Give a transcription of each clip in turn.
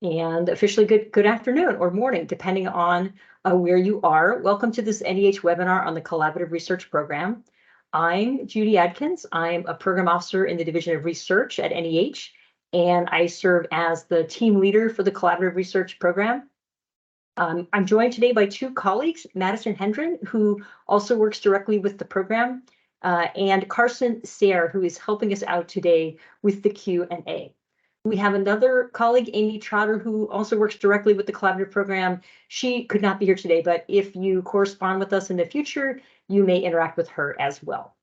And officially good afternoon or morning, depending on where you are. Welcome to this NEH webinar on the Collaborative Research Program. I'm Judy Adkins. I'm a program officer in the Division of Research at NEH, and I serve as the team leader for the Collaborative Research Program. I'm joined today by two colleagues, Madison Hendren, who also works directly with the program, and Carson Sayre, who is helping us out today with the Q&A. We have another colleague, Amy Trotter, who also works directly with the collaborative program. She could not be here today, but if you correspond with us in the future, you may interact with her as well.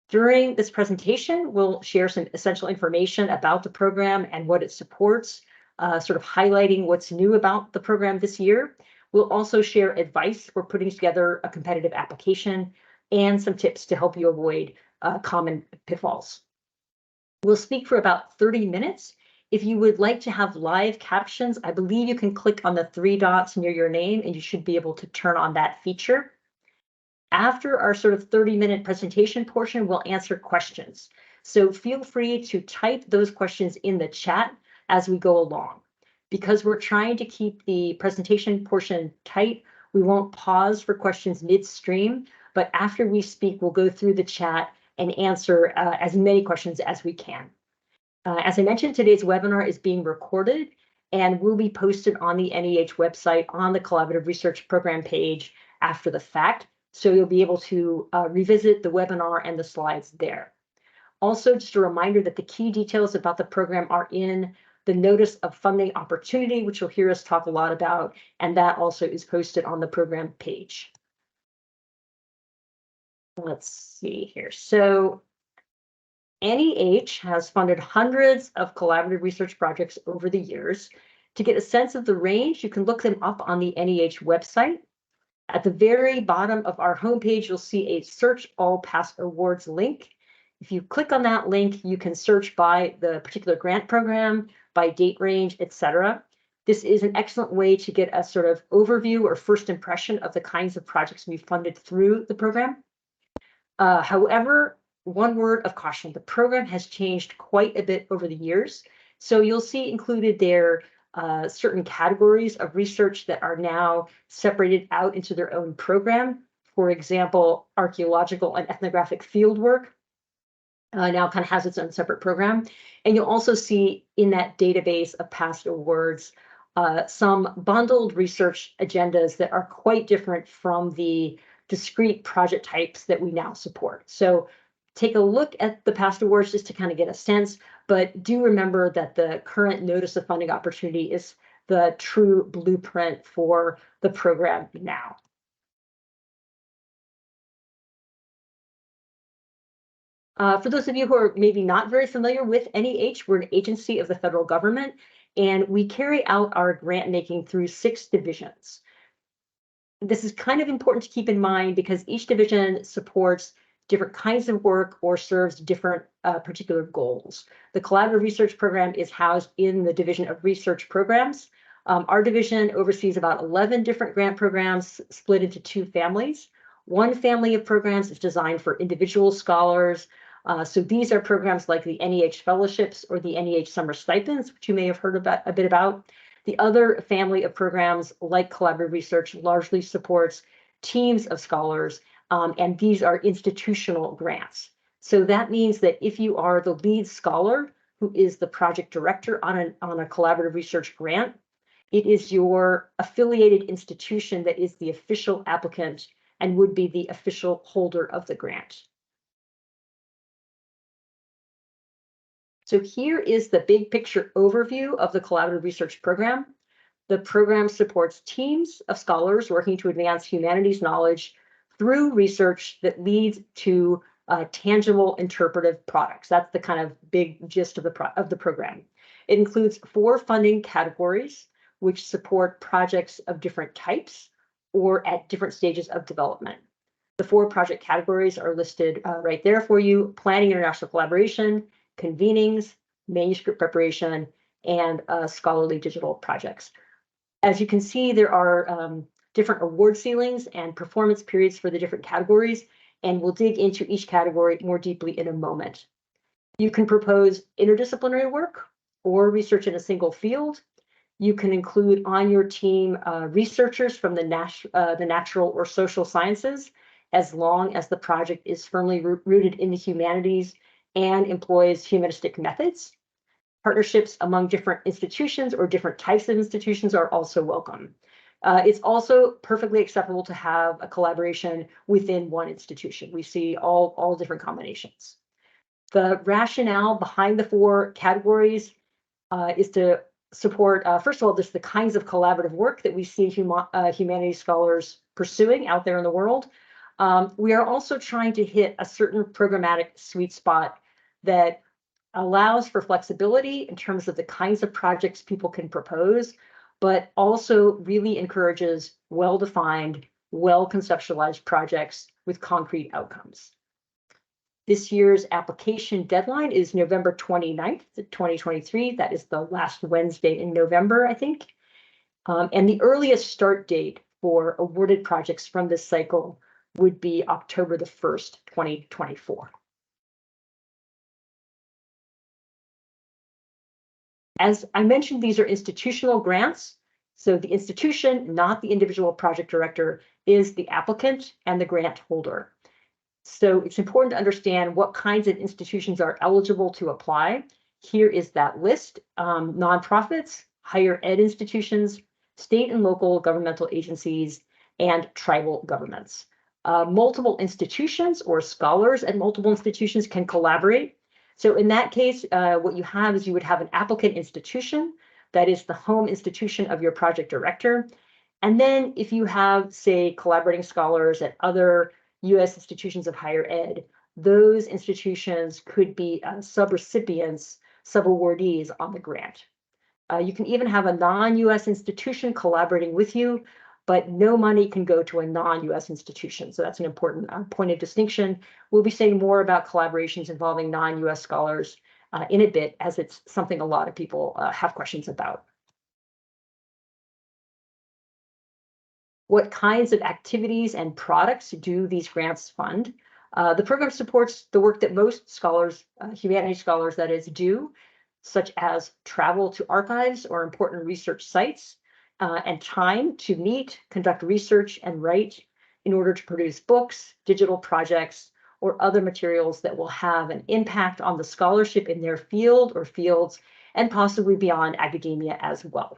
During this presentation, we'll share some essential information about the program and what it supports, sort of highlighting what's new about the program this year. We'll also share advice for putting together a competitive application and some tips to help you avoid common pitfalls. We'll speak for about 30 minutes. If you would like to have live captions, I believe you can click on the 3 dots near your name and you should be able to turn on that feature. After our sort of 30-minute presentation portion, we'll answer questions. So feel free to type those questions in the chat as we go along. Because we're trying to keep the presentation portion tight, we won't pause for questions midstream, but after we speak, we'll go through the chat and answer as many questions as we can. As I mentioned, today's webinar is being recorded and will be posted on the NEH website on the Collaborative Research Program page after the fact. So you'll be able to revisit the webinar and the slides there. Also, just a reminder that the key details about the program are in the Notice of Funding Opportunity, which you'll hear us talk a lot about, and that also is posted on the program page. Let's see here. So NEH has funded hundreds of collaborative research projects over the years. To get a sense of the range, you can look them up on the NEH website. At the very bottom of our homepage, you'll see a Search All Past Awards link. If you click on that link, you can search by the particular grant program, by date range, etc. This is an excellent way to get a sort of overview or first impression of the kinds of projects we've funded through the program. However, one word of caution, the program has changed quite a bit over the years. So you'll see included there certain categories of research that are now separated out into their own program. For example, archaeological and ethnographic fieldwork now kind of has its own separate program. And you'll also see in that database of past awards some bundled research agendas that are quite different from the discrete project types that we now support. So take a look at the past awards just to kind of get a sense, but do remember that the current Notice of Funding Opportunity is the true blueprint for the program now. For those of you who are maybe not very familiar with NEH, we're an agency of the federal government, and we carry out our grant making through 6 divisions. This is kind of important to keep in mind because each division supports different kinds of work or serves different particular goals. The Collaborative Research Program is housed in the Division of Research Programs. Our division oversees about 11 different grant programs split into 2 families. One family of programs is designed for individual scholars. So these are programs like the NEH Fellowships or the NEH Summer Stipends, which you may have heard about a bit about. The other family of programs like Collaborative Research largely supports teams of scholars, and these are institutional grants. So that means that if you are the lead scholar who is the project director on a collaborative research grant, it is your affiliated institution that is the official applicant and would be the official holder of the grant. So here is the big picture overview of the Collaborative Research Program. The program supports teams of scholars working to advance humanities knowledge through research that leads to tangible interpretive products. That's the kind of big gist of the program. It includes 4 funding categories, which support projects of different types or at different stages of development. The 4 project categories are listed right there for you: planning international collaboration, convenings, manuscript preparation, and scholarly digital projects. As you can see, there are different award ceilings and performance periods for the different categories, and we'll dig into each category more deeply in a moment. You can propose interdisciplinary work or research in a single field. You can include on your team researchers from the natural or social sciences, as long as the project is firmly rooted in the humanities and employs humanistic methods. Partnerships among different institutions or different types of institutions are also welcome. It's also perfectly acceptable to have a collaboration within one institution. We see all different combinations. The rationale behind the 4 categories is to support, first of all, just the kinds of collaborative work that we see humanities scholars pursuing out there in the world. We are also trying to hit a certain programmatic sweet spot that allows for flexibility in terms of the kinds of projects people can propose, but also really encourages well-defined, well-conceptualized projects with concrete outcomes. This year's application deadline is November 29th, 2023. That is the last Wednesday in November, I think. And the earliest start date for awarded projects from this cycle would be October the 1st, 2024. As I mentioned, these are institutional grants. So the institution, not the individual project director, is the applicant and the grant holder. So it's important to understand what kinds of institutions are eligible to apply. Here is that list: nonprofits, higher ed institutions, state and local governmental agencies, and tribal governments. Multiple institutions or scholars at multiple institutions can collaborate. So in that case, what you have is you would have an applicant institution that is the home institution of your project director. And then if you have, say, collaborating scholars at other U.S. institutions of higher ed, those institutions could be subrecipients, subawardees on the grant. You can even have a non-U.S. institution collaborating with you, but no money can go to a non-U.S. institution. So that's an important point of distinction. We'll be saying more about collaborations involving non-U.S. scholars in a bit, as it's something a lot of people have questions about. What kinds of activities and products do these grants fund? The program supports the work that most scholars, humanities scholars that is, do, such as travel to archives or important research sites, and time to meet, conduct research, and write in order to produce books, digital projects, or other materials that will have an impact on the scholarship in their field or fields, and possibly beyond academia as well.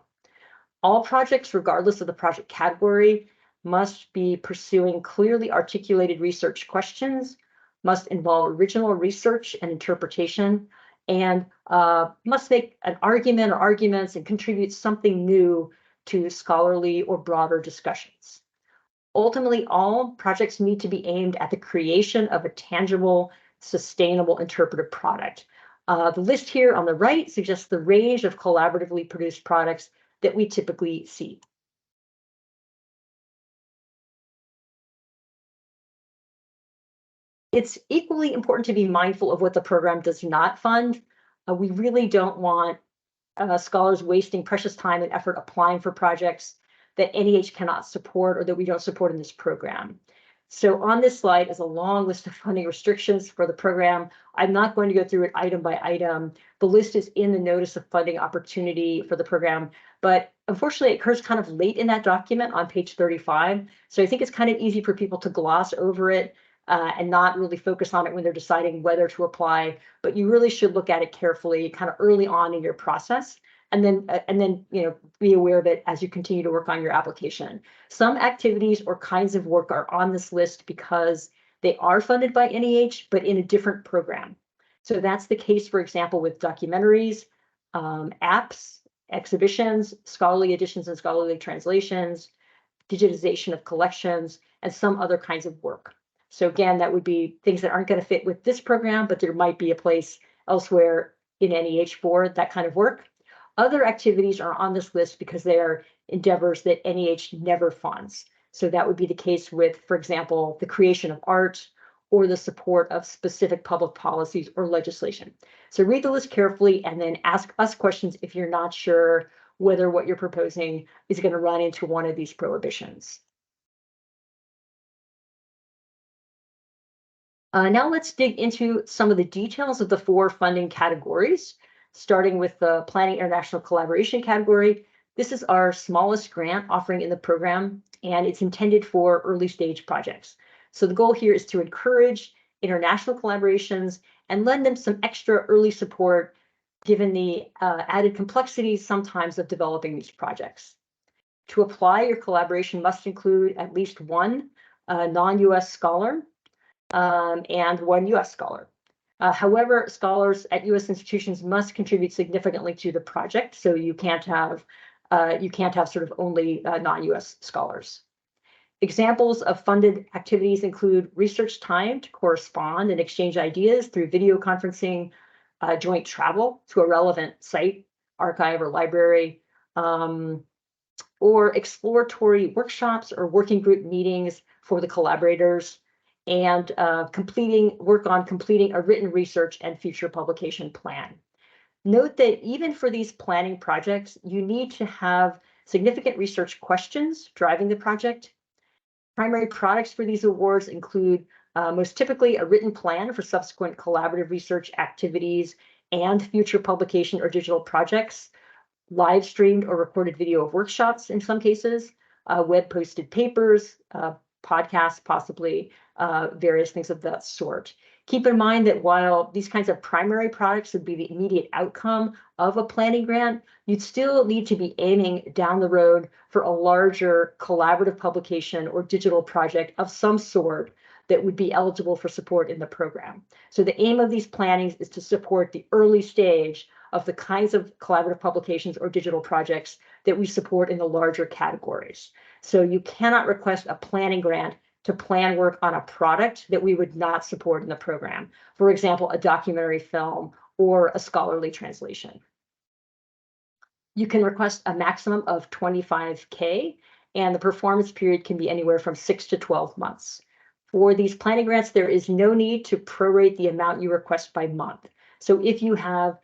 All projects, regardless of the project category, must be pursuing clearly articulated research questions, must involve original research and interpretation, and must make an argument or arguments and contribute something new to scholarly or broader discussions. Ultimately, all projects need to be aimed at the creation of a tangible, sustainable interpretive product. The list here on the right suggests the range of collaboratively produced products that we typically see. It's equally important to be mindful of what the program does not fund. We really don't want scholars wasting precious time and effort applying for projects that NEH cannot support or that we don't support in this program. So on this slide is a long list of funding restrictions for the program. I'm not going to go through it item by item. The list is in the notice of funding opportunity for the program, but unfortunately it occurs kind of late in that document on page 35. So I think it's kind of easy for people to gloss over it and not really focus on it when they're deciding whether to apply, but you really should look at it carefully kind of early on in your process. And then be aware of it as you continue to work on your application. Some activities or kinds of work are on this list because they are funded by NEH, but in a different program. So that's the case, for example, with documentaries, apps, exhibitions, scholarly editions and scholarly translations, digitization of collections, and some other kinds of work. So again, that would be things that aren't going to fit with this program, but there might be a place elsewhere in NEH for that kind of work. Other activities are on this list because they are endeavors that NEH never funds. So that would be the case with, for example, the creation of art or the support of specific public policies or legislation. So read the list carefully and then ask us questions if you're not sure whether what you're proposing is going to run into one of these prohibitions. Now let's dig into some of the details of the 4 funding categories, starting with the Planning International Collaboration category. This is our smallest grant offering in the program, and it's intended for early stage projects. So the goal here is to encourage international collaborations and lend them some extra early support given the added complexities sometimes of developing these projects. To apply, your collaboration must include at least one non-US scholar and one US scholar. However, scholars at US institutions must contribute significantly to the project, so you can't have sort of only non-US scholars. Examples of funded activities include research time to correspond and exchange ideas through video conferencing, joint travel to a relevant site, archive, or library, or exploratory workshops or working group meetings for the collaborators, and work on completing a written research and future publication plan. Note that even for these planning projects, you need to have significant research questions driving the project. Primary products for these awards include most typically a written plan for subsequent collaborative research activities and future publication or digital projects, live streamed or recorded video of workshops in some cases, web posted papers, podcasts, possibly various things of that sort. Keep in mind that while these kinds of primary products would be the immediate outcome of a planning grant, you'd still need to be aiming down the road for a larger collaborative publication or digital project of some sort that would be eligible for support in the program. So the aim of these plannings is to support the early stage of the kinds of collaborative publications or digital projects that we support in the larger categories. So you cannot request a planning grant to plan work on a product that we would not support in the program. For example, a documentary film or a scholarly translation. You can request a maximum of $25K, and the performance period can be anywhere from 6 to 12 months. For these planning grants, there is no need to prorate the amount you request by month. So if you have,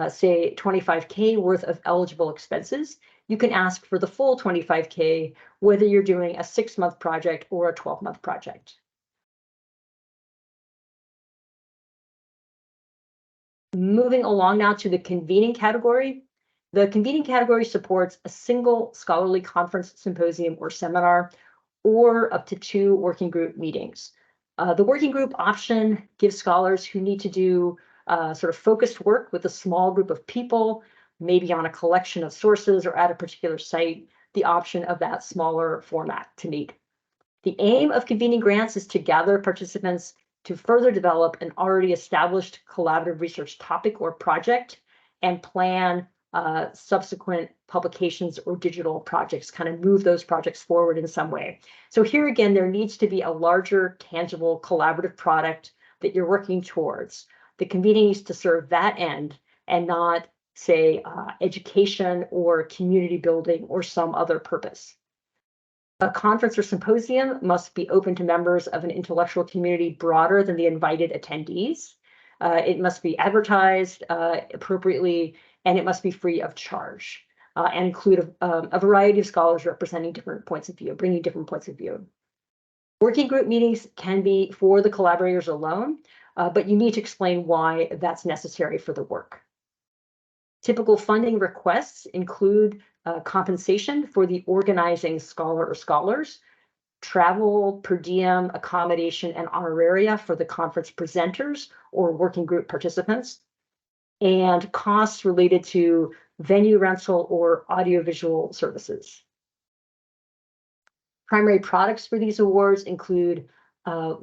say, $25K worth of eligible expenses, you can ask for the full $25K, whether you're doing a 6-month project or a 12-month project. Moving along now to the convening category. The convening category supports a single scholarly conference, symposium, or seminar, or up to 2 working group meetings. The working group option gives scholars who need to do sort of focused work with a small group of people, maybe on a collection of sources or at a particular site, the option of that smaller format to meet. The aim of convening grants is to gather participants to further develop an already established collaborative research topic or project and plan subsequent publications or digital projects, kind of move those projects forward in some way. So here again, there needs to be a larger, tangible, collaborative product that you're working towards. The convening needs to serve that end and not, say, education or community building or some other purpose. A conference or symposium must be open to members of an intellectual community broader than the invited attendees. It must be advertised appropriately, and it must be free of charge and include a variety of scholars representing different points of view, bringing different points of view. Working group meetings can be for the collaborators alone, but you need to explain why that's necessary for the work. Typical funding requests include compensation for the organizing scholar or scholars, travel, per diem, accommodation, and honoraria for the conference presenters or working group participants, and costs related to venue rental or audiovisual services. Primary products for these awards include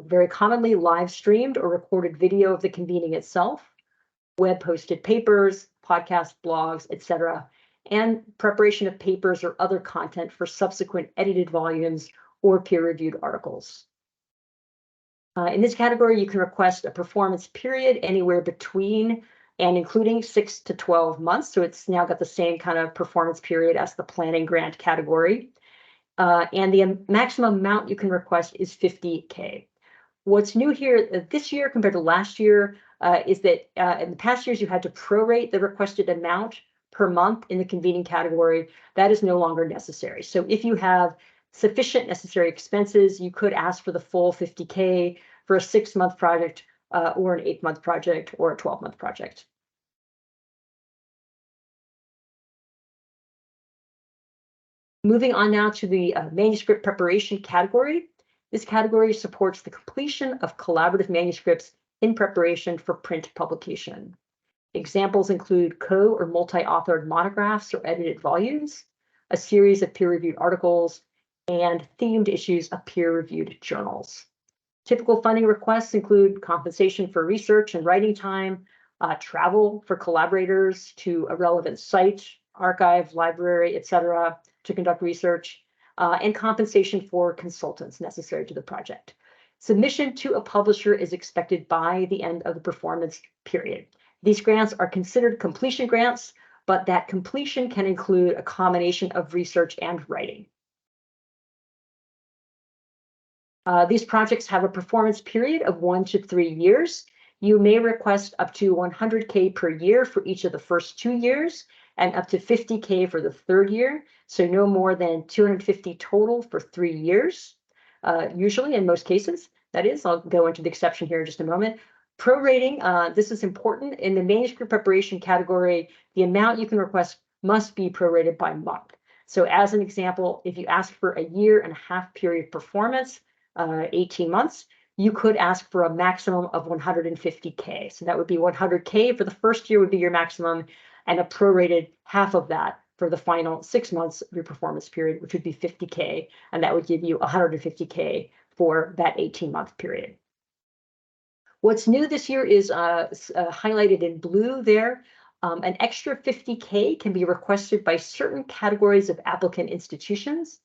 very commonly live streamed or recorded video of the convening itself, web posted papers, podcasts, blogs, etc., and preparation of papers or other content for subsequent edited volumes or peer-reviewed articles. In this category, you can request a performance period anywhere between and including 6 to 12 months. So it's now got the same kind of performance period as the planning grant category. And the maximum amount you can request is $50K. What's new here this year compared to last year is that in the past years, you had to prorate the requested amount per month in the convening category. That is no longer necessary. So if you have sufficient necessary expenses, you could ask for the full $50K for a 6-month project or an 8-month project or a 12-month project. Moving on now to the manuscript preparation category. This category supports the completion of collaborative manuscripts in preparation for print publication. Examples include co- or multi-authored monographs or edited volumes, a series of peer-reviewed articles, and themed issues of peer-reviewed journals. Typical funding requests include compensation for research and writing time, travel for collaborators to a relevant site, archive, library, etc., to conduct research, and compensation for consultants necessary to the project. Submission to a publisher is expected by the end of the performance period. These grants are considered completion grants, but that completion can include a combination of research and writing. These projects have a performance period of 1 to 3 years. You may request up to 100K per year for each of the first 2 years and up to 50K for the third year. So no more than 250 total for 3 years. Usually, in most cases, that is. I'll go into the exception here in just a moment. Prorating, this is important. In the manuscript preparation category, the amount you can request must be prorated by month. So as an example, if you ask for a 1.5-year period performance, 18 months, you could ask for a maximum of 150K. So that would be 100K for the first year would be your maximum, and a prorated half of that for the final 6 months of your performance period, which would be 50K, and that would give you 150K for that 18-month period. What's new this year is highlighted in blue there. An extra 50K can be requested by certain categories of applicant institutions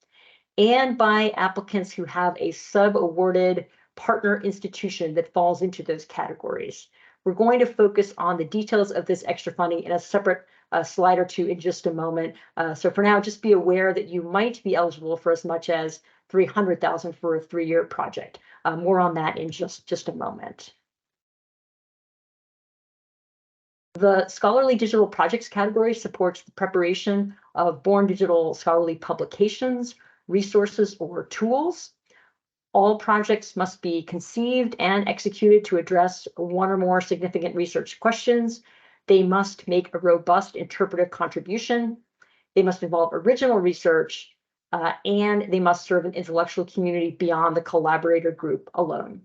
and by applicants who have a sub-awarded partner institution that falls into those categories. We're going to focus on the details of this extra funding in a separate slide or two in just a moment. So for now, just be aware that you might be eligible for as much as $300,000 for a 3-year project. More on that in just a moment. The Scholarly Digital Projects category supports the preparation of born digital scholarly publications, resources, or tools. All projects must be conceived and executed to address one or more significant research questions. They must make a robust interpretive contribution. They must involve original research, and they must serve an intellectual community beyond the collaborator group alone.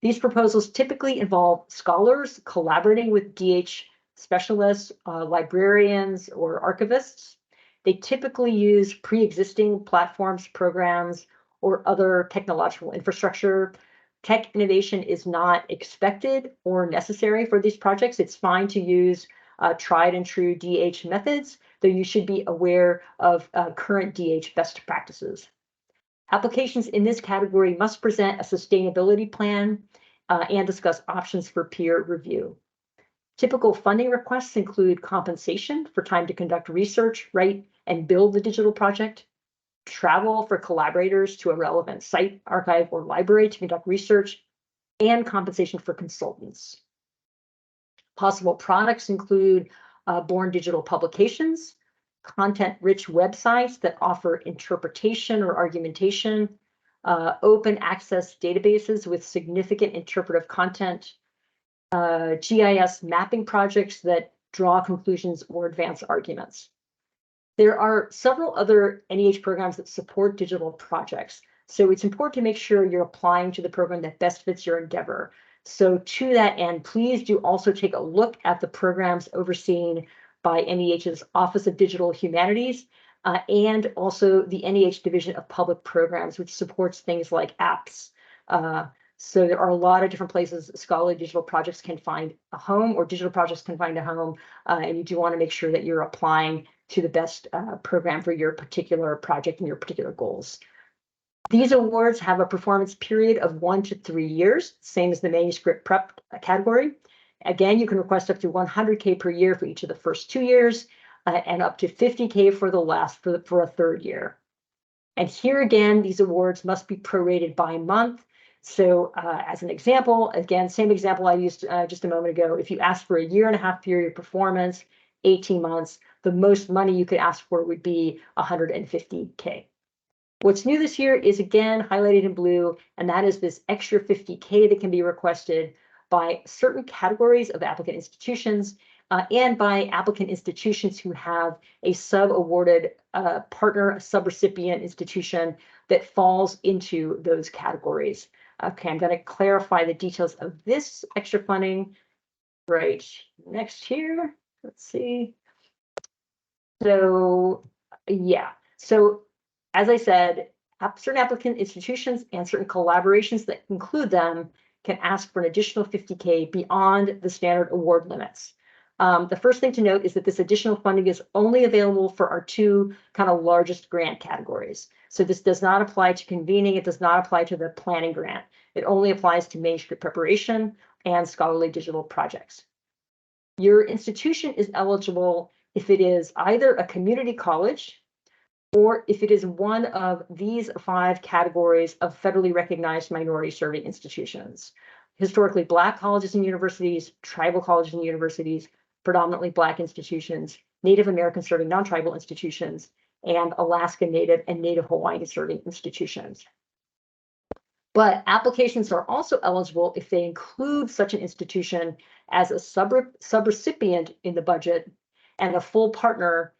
These proposals typically involve scholars collaborating with DH specialists, librarians, or archivists. They typically use pre-existing platforms, programs, or other technological infrastructure. Tech innovation is not expected or necessary for these projects. It's fine to use tried and true DH methods, though you should be aware of current DH best practices. Applications in this category must present a sustainability plan and discuss options for peer review. Typical funding requests include compensation for time to conduct research, write, and build the digital project, travel for collaborators to a relevant site, archive, or library to conduct research, and compensation for consultants. Possible products include born digital publications, content-rich websites that offer interpretation or argumentation, open access databases with significant interpretive content, GIS mapping projects that draw conclusions or advance arguments. There are several other NEH programs that support digital projects, so it's important to make sure you're applying to the program that best fits your endeavor. So to that end, please do also take a look at the programs overseen by NEH's Office of Digital Humanities and also the NEH Division of Public Programs, which supports things like apps. So there are a lot of different places scholarly digital projects can find a home, or digital projects can find a home, and you do want to make sure that you're applying to the best program for your particular project and your particular goals. These awards have a performance period of 1 to 3 years, same as the manuscript prep category. Again, you can request up to 100K per year for each of the first 2 years, and up to 50K for the last for a third year. And here again, these awards must be prorated by month. So as an example, again, same example I used just a moment ago, if you ask for a 1.5-year period performance, 18 months, the most money you could ask for would be 150K. What's new this year is again highlighted in blue, and that is this extra 50K that can be requested by certain categories of applicant institutions and by applicant institutions who have a sub-awarded partner, a sub-recipient institution that falls into those categories. Okay, I'm going to clarify the details of this extra funding right next here. Let's see. So yeah, so as I said, certain applicant institutions and certain collaborations that include them can ask for an additional 50K beyond the standard award limits. The first thing to note is that this additional funding is only available for our two kind of largest grant categories. So this does not apply to convening. It does not apply to the planning grant. It only applies to manuscript preparation and scholarly digital projects. Your institution is eligible if it is either a community college or if it is one of these 5 categories of federally recognized minority serving institutions. Historically Black colleges and universities, tribal colleges and universities, predominantly Black institutions, Native American serving non-tribal institutions, and Alaska Native and Native Hawaiian serving institutions. But applications are also eligible if they include such an institution as a subrecipient in the budget and a full partner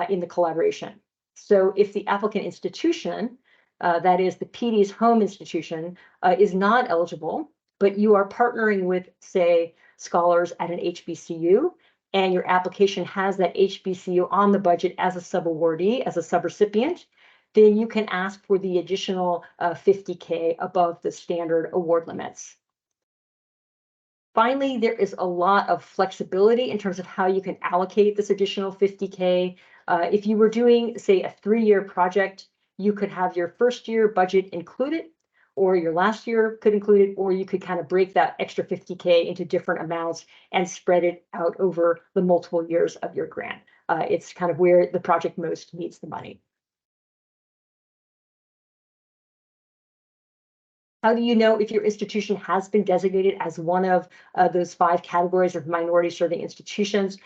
in the collaboration. So if the applicant institution, that is the PD's home institution, is not eligible, but you are partnering with, say, scholars at an HBCU, and your application has that HBCU on the budget as a subawardee, as a subrecipient, then you can ask for the additional 50K above the standard award limits. Finally, there is a lot of flexibility in terms of how you can allocate this additional 50K. If you were doing, say, a 3-year project, you could have your first year budget included, or your last year could include it, or you could kind of break that extra 50K into different amounts and spread it out over the multiple years of your grant. It's kind of where the project most needs the money. How do you know if your institution has been designated as one of those 5 categories of minority serving institutions?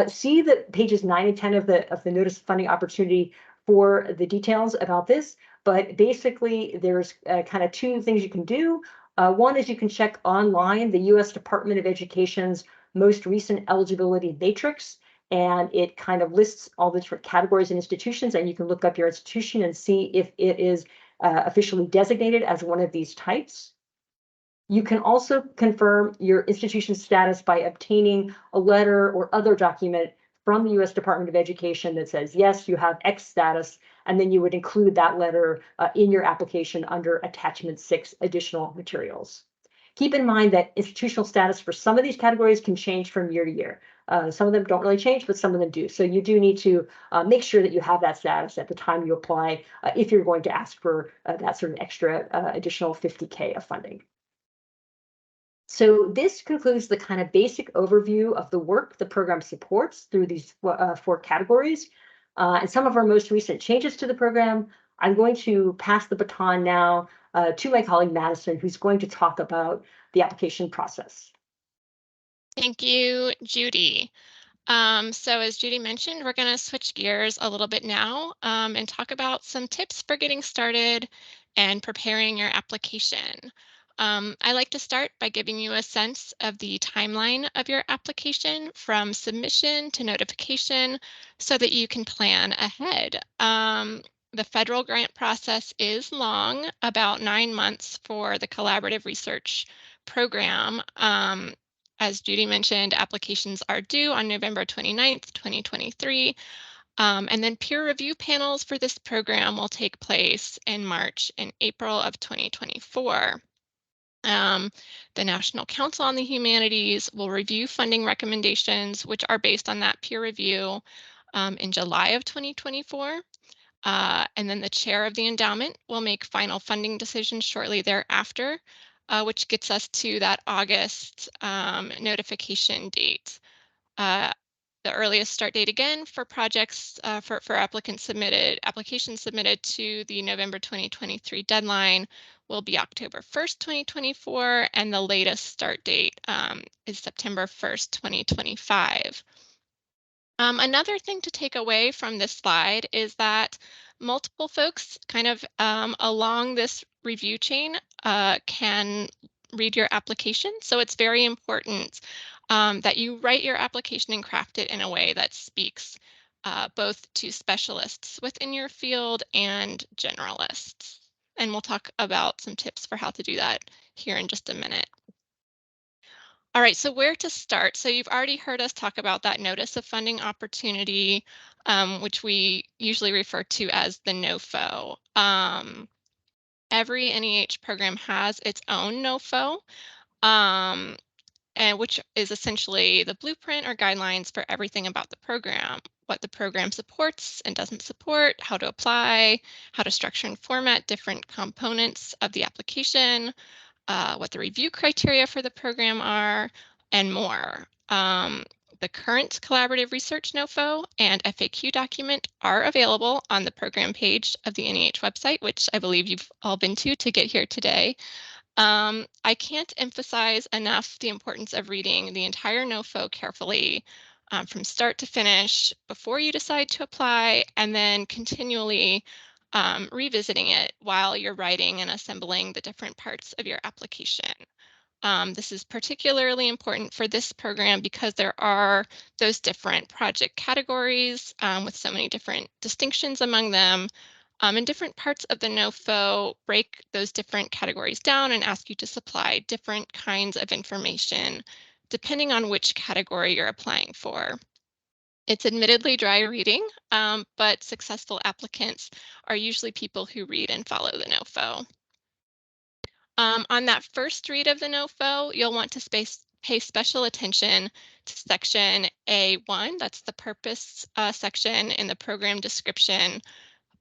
See the pages 9 and 10 of the Notice of Funding Opportunity for the details about this. But basically, there's kind of 2 things you can do. One is you can check online the U.S. Department of Education's most recent eligibility matrix, and it kind of lists all the different categories and institutions, and you can look up your institution and see if it is officially designated as one of these types. You can also confirm your institution status by obtaining a letter or other document from the U.S. Department of Education that says, yes, you have X status, and then you would include that letter in your application under Attachment 6, Additional Materials. Keep in mind that institutional status for some of these categories can change from year to year. Some of them don't really change, but some of them do. So you do need to make sure that you have that status at the time you apply if you're going to ask for that sort of extra additional 50K of funding. So this concludes the kind of basic overview of the work the program supports through these 4 categories. And some of our most recent changes to the program. I'm going to pass the baton now to my colleague Madison, who's going to talk about the application process. Thank you, Judy. So as Judy mentioned, we're going to switch gears a little bit now and talk about some tips for getting started and preparing your application. I like to start by giving you a sense of the timeline of your application from submission to notification so that you can plan ahead. The federal grant process is long, about 9 months for the collaborative research program. As Judy mentioned, applications are due on November 29th, 2023. And then peer review panels for this program will take place in March and April of 2024. The National Council on the Humanities will review funding recommendations, which are based on that peer review in July of 2024. And then the chair of the endowment will make final funding decisions shortly thereafter, which gets us to that August notification date. The earliest start date again for projects for applications submitted to the November 2023 deadline will be October 1st, 2024, and the latest start date is September 1st, 2025. Another thing to take away from this slide is that multiple folks kind of along this review chain can read your application. So it's very important that you write your application and craft it in a way that speaks both to specialists within your field and generalists. And we'll talk about some tips for how to do that here in just a minute. All right, so where to start? So you've already heard us talk about that notice of funding opportunity, which we usually refer to as the NOFO. Every NEH program has its own NOFO, um, and which is essentially the blueprint or guidelines for everything about the program, what the program supports and doesn't support, how to apply, how to structure and format different components of the application, what the review criteria for the program are, and more. The current collaborative research NOFO and FAQ document are available on the program page of the NEH website, which I believe you've all been to get here today. I can't emphasize enough the importance of reading the entire NOFO carefully from start to finish before you decide to apply, and then continually revisiting it while you're writing and assembling the different parts of your application. This is particularly important for this program because there are those different project categories with so many different distinctions among them. And different parts of the NOFO break those different categories down and ask you to supply different kinds of information depending on which category you're applying for. It's admittedly dry reading, but successful applicants are usually people who read and follow the NOFO. On that first read of the NOFO, you'll want to pay special attention to section A1, that's the purpose section in the program description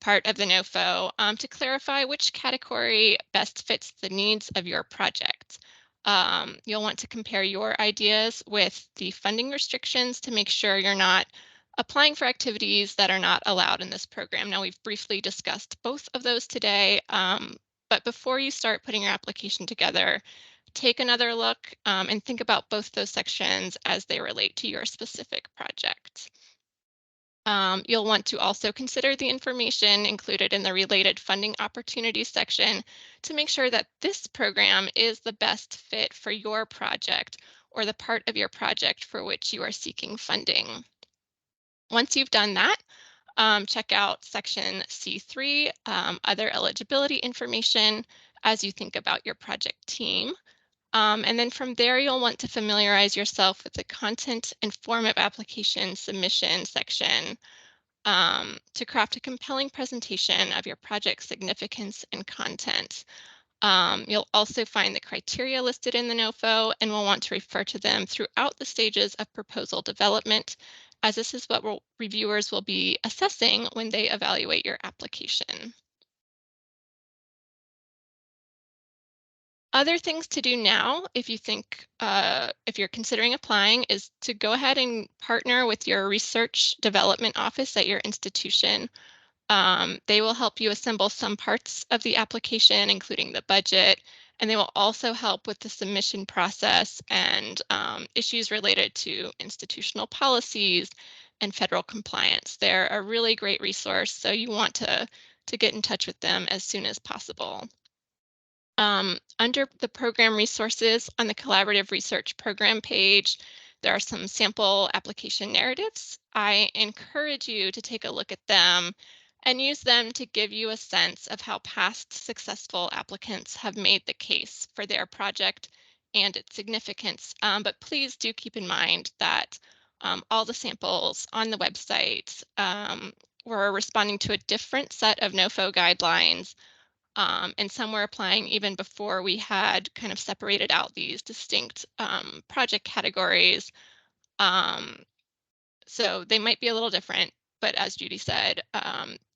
part of the NOFO, to clarify which category best fits the needs of your project. You'll want to compare your ideas with the funding restrictions to make sure you're not applying for activities that are not allowed in this program. Now, we've briefly discussed both of those today, but before you start putting your application together, take another look and think about both those sections as they relate to your specific project. You'll want to also consider the information included in the related funding opportunities section to make sure that this program is the best fit for your project or the part of your project for which you are seeking funding. Once you've done that, check out section C3, other eligibility information as you think about your project team. And then from there, you'll want to familiarize yourself with the content and form of application submission section to craft a compelling presentation of your project's significance and content. You'll also find the criteria listed in the NOFO and will want to refer to them throughout the stages of proposal development, as this is what reviewers will be assessing when they evaluate your application. Other things to do now, if you think, if you're considering applying, is to go ahead and partner with your research development office at your institution. They will help you assemble some parts of the application, including the budget, and they will also help with the submission process and issues related to institutional policies and federal compliance. They're a really great resource, so you want to get in touch with them as soon as possible. Under the program resources on the Collaborative Research Program page, there are some sample application narratives. I encourage you to take a look at them and use them to give you a sense of how past successful applicants have made the case for their project and its significance. But please do keep in mind that all the samples on the website were responding to a different set of NOFO guidelines, and some were applying even before we had kind of separated out these distinct project categories. Um, so they might be a little different, but as Judy said,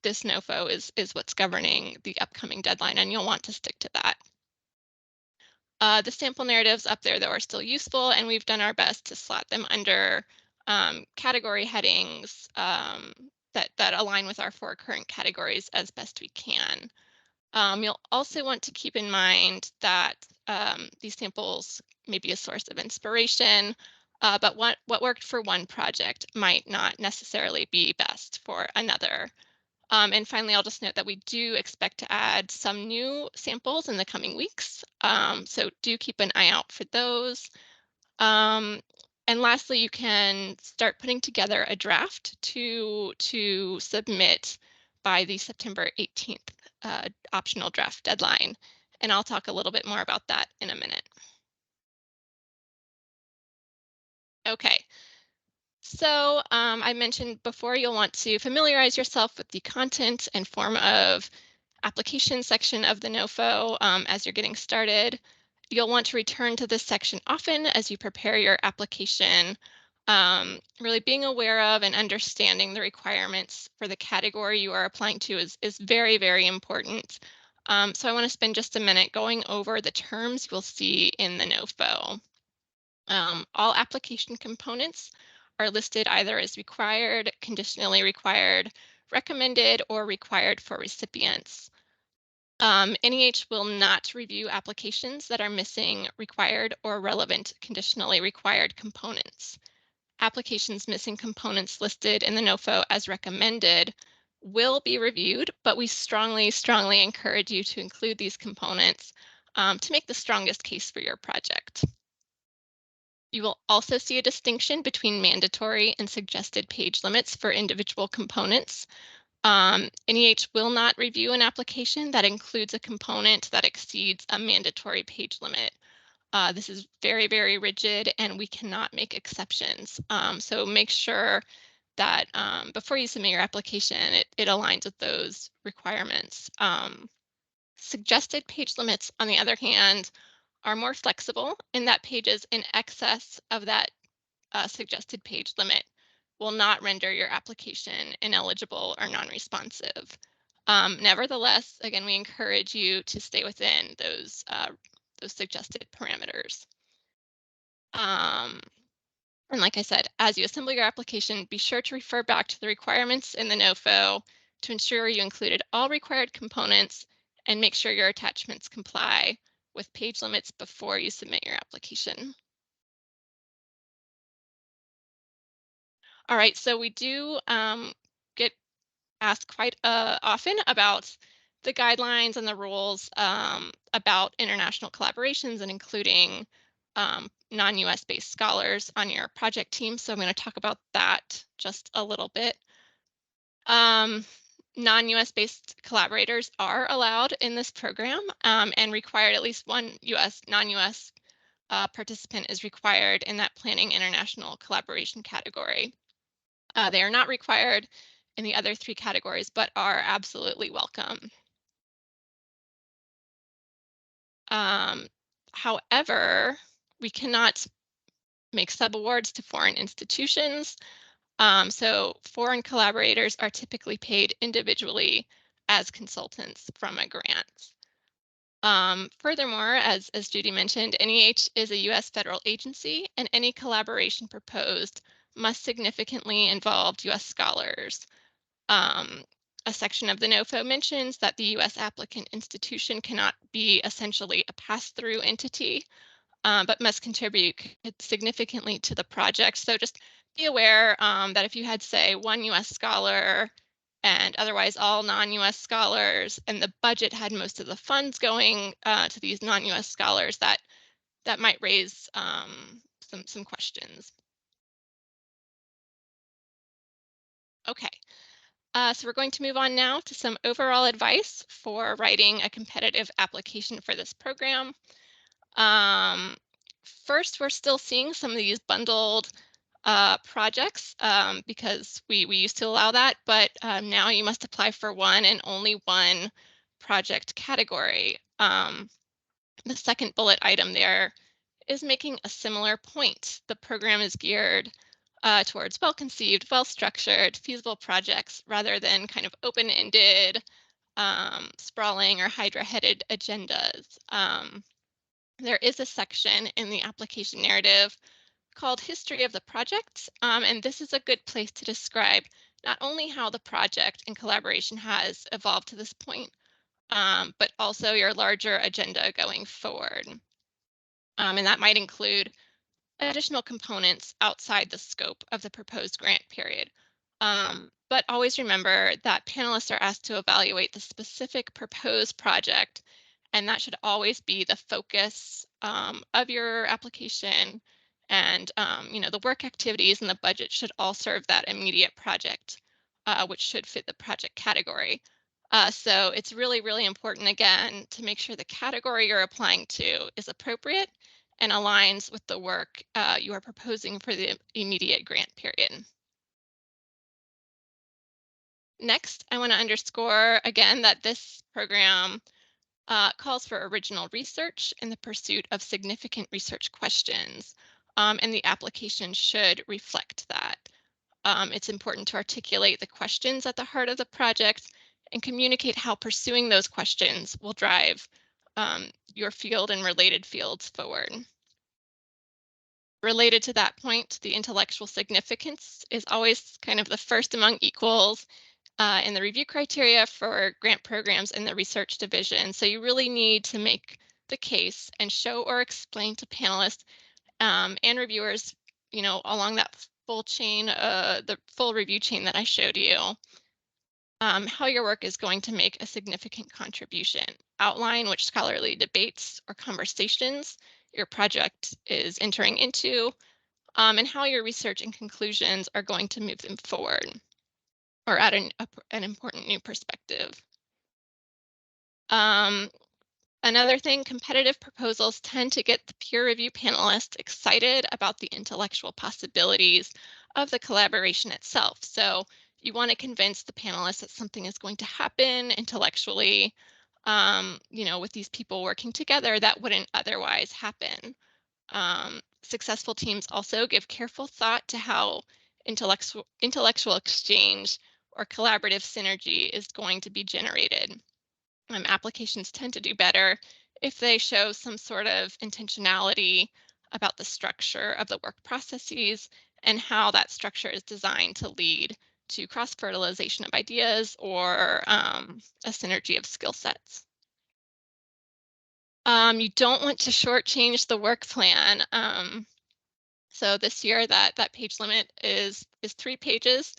this NOFO is what's governing the upcoming deadline, and you'll want to stick to that. The sample narratives up there, though, are still useful, and we've done our best to slot them under category headings that align with our 4 current categories as best we can. You'll also want to keep in mind that these samples may be a source of inspiration, but what worked for one project might not necessarily be best for another. And finally, I'll just note that we do expect to add some new samples in the coming weeks, so do keep an eye out for those. Um, And lastly, you can start putting together a draft to submit by the September 18th optional draft deadline. And I'll talk a little bit more about that in a minute. Okay, so I mentioned before you'll want to familiarize yourself with the content and form of application section of the NOFO as you're getting started. You'll want to return to this section often as you prepare your application, really being aware of and understanding the requirements for the category you are applying to is very, very important. So I want to spend just a minute going over the terms you'll see in the NOFO. All application components are listed either as required, conditionally required, recommended, or required for recipients. NEH will not review applications that are missing required or relevant conditionally required components. Applications missing components listed in the NOFO as recommended will be reviewed, but we strongly, strongly encourage you to include these components to make the strongest case for your project. You will also see a distinction between mandatory and suggested page limits for individual components. NEH will not review an application that includes a component that exceeds a mandatory page limit. This is very, very rigid and we cannot make exceptions. So make sure that before you submit your application, it aligns with those requirements. Suggested page limits, on the other hand, are more flexible in that pages in excess of that suggested page limit will not render your application ineligible or non-responsive. Nevertheless, again, we encourage you to stay within those suggested parameters. And like I said, as you assemble your application, be sure to refer back to the requirements in the NOFO to ensure you included all required components and make sure your attachments comply with page limits before you submit your application. All right, so we do get asked quite often about the guidelines and the rules about international collaborations and including non-US based scholars on your project team. So I'm going to talk about that just a little bit. Non-US based collaborators are allowed in this program and required at least one non-US participant is required in that planning international collaboration category. They are not required in the other three categories, but are absolutely welcome. However, we cannot make subawards to foreign institutions. So foreign collaborators are typically paid individually as consultants from a grant. Furthermore, as Judy mentioned, NEH is a US federal agency and any collaboration proposed must significantly involve US scholars. A section of the NOFO mentions that the US applicant institution cannot be essentially a pass-through entity, but must contribute significantly to the project. So just be aware that if you had, say, one US scholar and otherwise all non-US scholars, and the budget had most of the funds going to these non-US scholars, that might raise some questions. Okay. So we're going to move on now to some overall advice for writing a competitive application for this program. First, we're still seeing some of these bundled projects because we used to allow that, but now you must apply for one and only one project category. The second bullet item there is making a similar point. The program is geared towards well-conceived, well-structured, feasible projects rather than kind of open-ended, sprawling or hydra-headed agendas. There is a section in the application narrative called History of the Project, and this is a good place to describe not only how the project and collaboration has evolved to this point, but also your larger agenda going forward. And that might include additional components outside the scope of the proposed grant period. But always remember that panelists are asked to evaluate the specific proposed project, and that should always be the focus of your application And the work activities and the budget should all serve that immediate project, which should fit the project category. So it's really, really important, again, to make sure the category you're applying to is appropriate and aligns with the work you are proposing for the immediate grant period. Next, I want to underscore again that this program calls for original research in the pursuit of significant research questions, and the application should reflect that. It's important to articulate the questions at the heart of the project and communicate how pursuing those questions will drive your field and related fields forward. Related to that point, the intellectual significance is always kind of the first among equals in the review criteria for grant programs in the research division. So you really need to make the case and show or explain to panelists and reviewers, along that full chain, the full review chain that I showed you, how your work is going to make a significant contribution. Outline which scholarly debates or conversations your project is entering into, and how your research and conclusions are going to move them forward or add an important new perspective. Another thing, competitive proposals tend to get the peer review panelists excited about the intellectual possibilities of the collaboration itself. So you want to convince the panelists that something is going to happen intellectually, with these people working together that wouldn't otherwise happen. Successful teams also give careful thought to how intellectual exchange or collaborative synergy is going to be generated. Applications tend to do better if they show some sort of intentionality about the structure of the work processes and how that structure is designed to lead to cross-fertilization of ideas or a synergy of skill sets. You don't want to shortchange the work plan. So this year that page limit is 3 pages.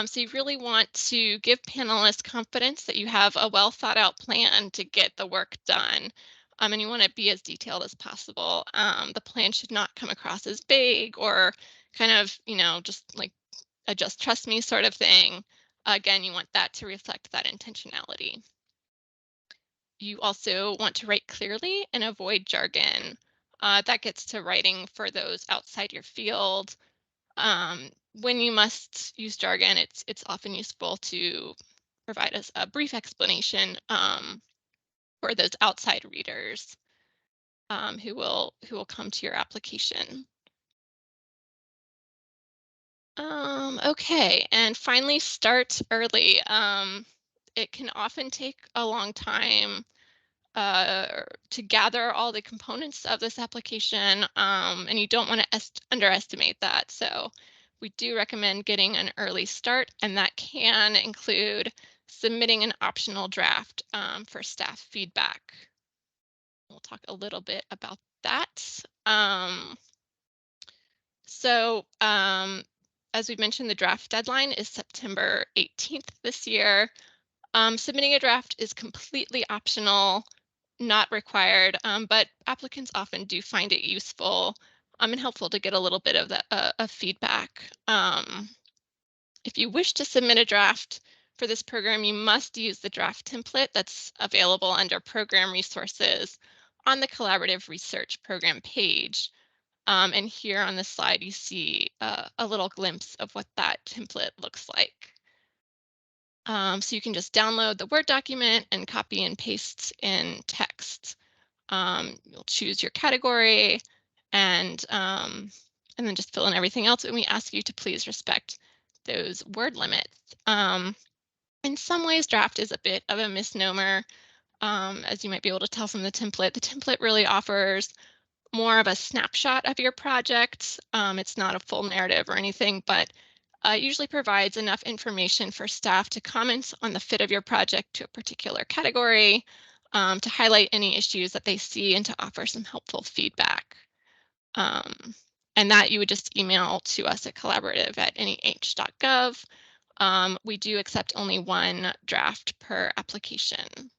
So you really want to give panelists confidence that you have a well thought out plan to get the work done. And you want to be as detailed as possible. The plan should not come across as vague or kind of, just like a just trust me sort of thing. Again, you want that to reflect that intentionality. You also want to write clearly and avoid jargon. That gets to writing for those outside your field. When you must use jargon, it's often useful to provide us a brief explanation for those outside readers who will come to your application. Okay, and finally, start early. It can often take a long time to gather all the components of this application, and you don't want to underestimate that. So we do recommend getting an early start, and that can include submitting an optional draft for staff feedback. We'll talk a little bit about that. As we mentioned, the draft deadline is September 18th this year. Submitting a draft is completely optional, not required, but applicants often do find it useful and helpful to get a little bit of feedback. If you wish to submit a draft for this program, you must use the draft template that's available under Program Resources on the Collaborative Research Program page. And here on the slide, you see a little glimpse of what that template looks like. So you can just download the Word document and copy and paste in text. You'll choose your category and then just fill in everything else. And we ask you to please respect those word limits. In some ways, draft is a bit of a misnomer. As you might be able to tell from the template really offers more of a snapshot of your project. It's not a full narrative or anything, but it usually provides enough information for staff to comment on the fit of your project to a particular category, to highlight any issues that they see and to offer some helpful feedback. And that you would just email to us at collaborative@neh.gov. We do accept only one draft per application.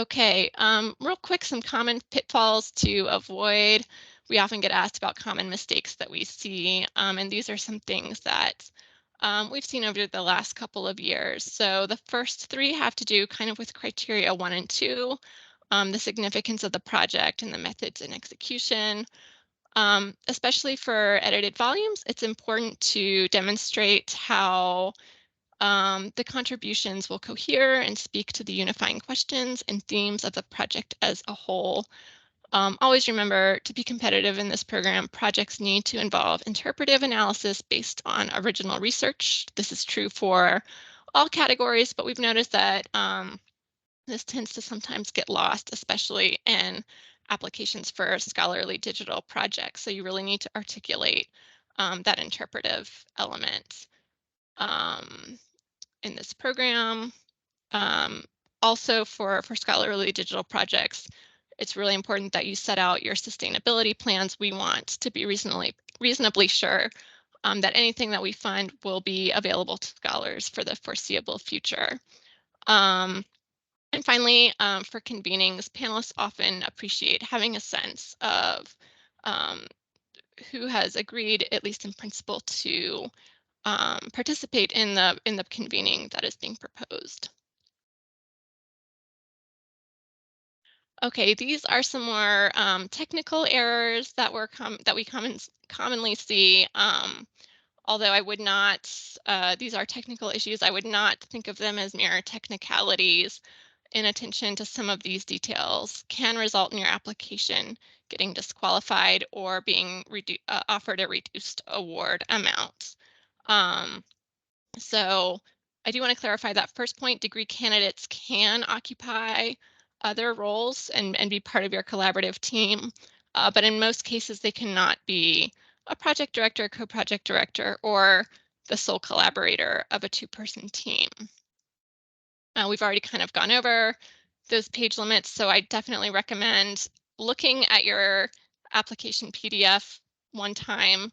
Okay, real quick, some common pitfalls to avoid. We often get asked about common mistakes that we see, and these are some things that we've seen over the last couple of years. So the first three have to do kind of with criteria 1 and 2, the significance of the project and the methods and execution. Especially for edited volumes, it's important to demonstrate how the contributions will cohere and speak to the unifying questions and themes of the project as a whole. Always remember, to be competitive in this program, projects need to involve interpretive analysis based on original research. This is true for all categories, but we've noticed that this tends to sometimes get lost, especially in applications for scholarly digital projects. So you really need to articulate that interpretive element in this program. Um, Also for scholarly digital projects, it's really important that you set out your sustainability plans. We want to be reasonably sure that anything that we fund will be available to scholars for the foreseeable future. And finally, for convenings, panelists often appreciate having a sense of um, who has agreed, at least in principle, to participate in the convening that is being proposed. Okay, these are some more technical errors that we commonly see. Although I would not, these are technical issues, I would not think of them as mere technicalities. Inattention to some of these details can result in your application getting disqualified or being offered a reduced award amount. So I do want to clarify that first point. Degree candidates can occupy other roles and be part of your collaborative team, but in most cases they cannot be a project director, co-project director, or the sole collaborator of a two-person team. We've already kind of gone over those page limits, so I definitely recommend looking at your application PDF one time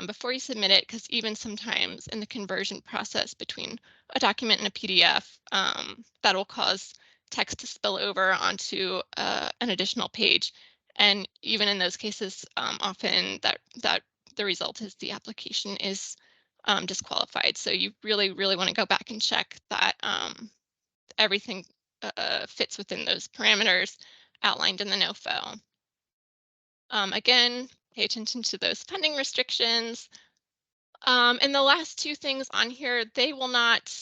before you submit it, because even sometimes in the conversion process between a document and a PDF, that will cause text to spill over onto an additional page. And even in those cases, often that the result is the application is disqualified. So you really want to go back and check that everything fits within those parameters outlined in the NOFO. Again, pay attention to those funding restrictions. And the last two things on here, they will not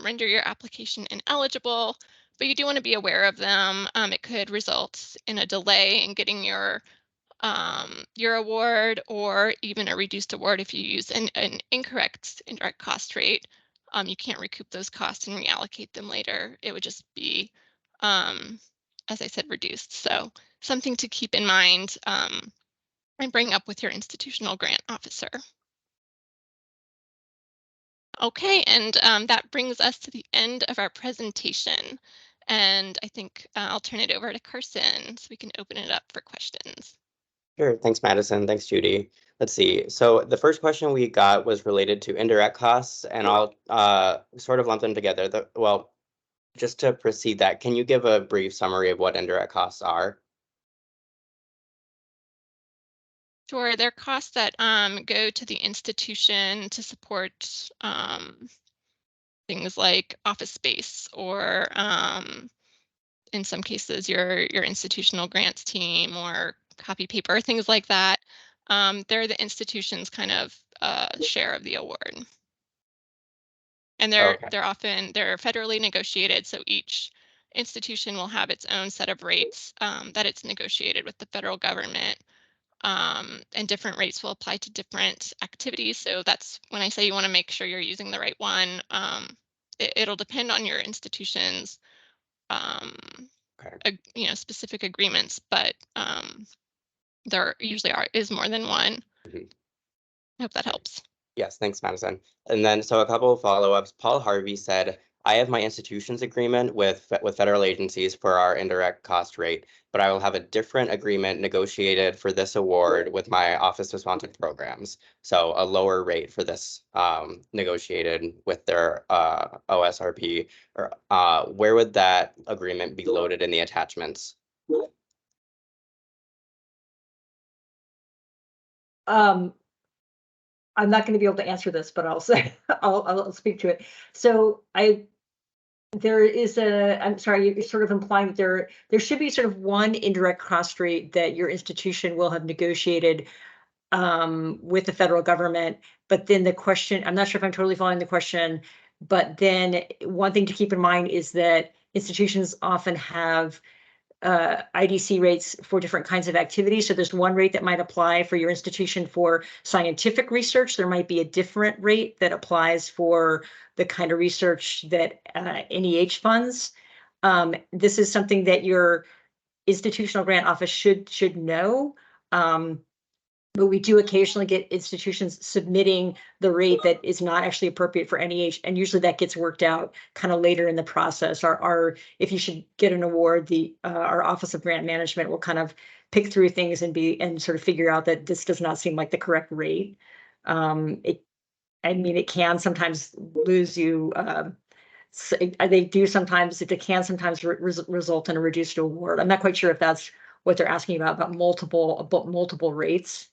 render your application ineligible, but you do want to be aware of them. It could result in a delay in getting your award, or even a reduced award if you use an incorrect indirect cost rate. You can't recoup those costs and reallocate them later. It would just be, as I said, reduced. So something to keep in mind and bring up with your institutional grant officer. Okay, and that brings us to the end of our presentation. And I think I'll turn it over to Carson so we can open it up for questions. Sure. Thanks, Madison. Thanks, Judy. Let's see. So the first question we got was related to indirect costs, and I'll sort of lump them together. Well, just to precede that, can you give a brief summary of what indirect costs are? Sure, they're costs that go to the institution to support things like office space, or in some cases your institutional grants team, or copy paper, things like that. They're the institution's kind of share of the award. And they're federally negotiated, so each institution will have its own set of rates that it's negotiated with the federal government. And different rates will apply to different activities. So that's when I say you want to make sure you're using the right one. It'll depend on your institution's specific agreements, but there usually is more than one. I hope that helps. Yes, thanks, Madison. And then, so a couple of follow-ups. Paul Harvey said, I have my institution's agreement with federal agencies for our indirect cost rate, but I will have a different agreement negotiated for this award with my Office of Sponsored Programs. So a lower rate for this negotiated with their OSRP. Or where would that agreement be loaded in the attachments? I'm not going to be able to answer this, but I'll say I'll speak to it. So there is I'm sorry, you're sort of implying that there should be sort of one indirect cost rate that your institution will have negotiated with the federal government. But then the question, I'm not sure if I'm totally following the question, but then one thing to keep in mind is that institutions often have IDC rates for different kinds of activities. So there's one rate that might apply for your institution for scientific research. There might be a different rate that applies for the kind of research that NEH funds. This is something that your institutional grant office should know. But we do occasionally get institutions submitting the rate that is not actually appropriate for NEH, and usually that gets worked out kind of later in the process. If you should get an award, our Office of Grant Management will kind of pick through things and sort of figure out that this does not seem like the correct rate. It can sometimes lose you. They do sometimes. It can sometimes result in a reduced award. I'm not quite sure if that's what they're asking about multiple rates.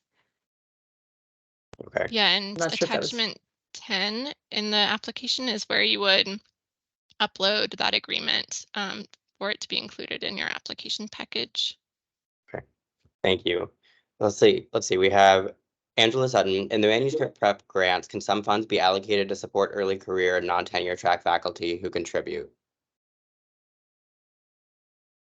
Okay. Yeah, and Not sure if that was- attachment 10 in the application is where you would upload that agreement for it to be included in your application package. Okay, thank you. Let's see. We have Angela Sutton. In the manuscript prep grants, can some funds be allocated to support early career and non-tenure track faculty who contribute?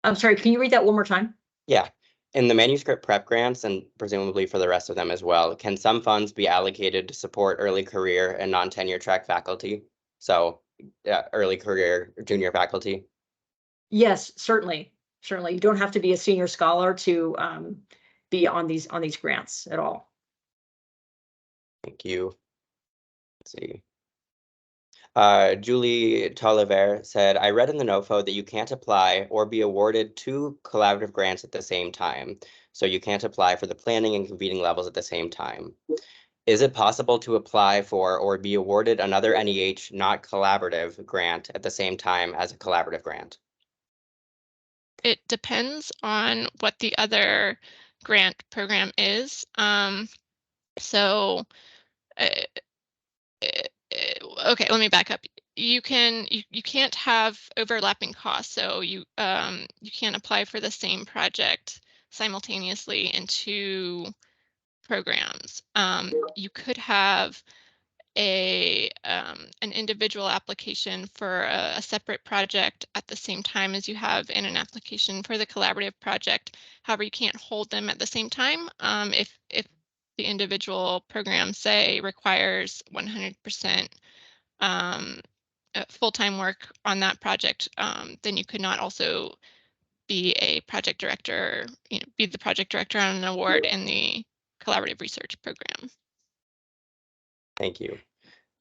I'm sorry, can you read that one more time? Yeah. In the manuscript prep grants, and presumably for the rest of them as well, can some funds be allocated to support early career and non-tenure track faculty? So early career junior faculty? Yes, certainly. Certainly. You don't have to be a senior scholar to be on these grants at all. Thank you. Let's see. Julie Tolliver said, I read in the NOFO that you can't apply or be awarded 2 collaborative grants at the same time. So you can't apply for the planning and convening levels at the same time. Is it possible to apply for or be awarded another NEH not collaborative grant at the same time as a collaborative grant? It depends on what the other grant program is. Okay, let me back up. You can't have overlapping costs, so you can't apply for the same project simultaneously in 2 programs. You could have an individual application for a separate project at the same time as you have in an application for the collaborative project. However, you can't hold them at the same time. If the individual program, say, requires 100% full-time work on that project, then you could not also be a project director, be the project director on an award in the collaborative research program. Thank you.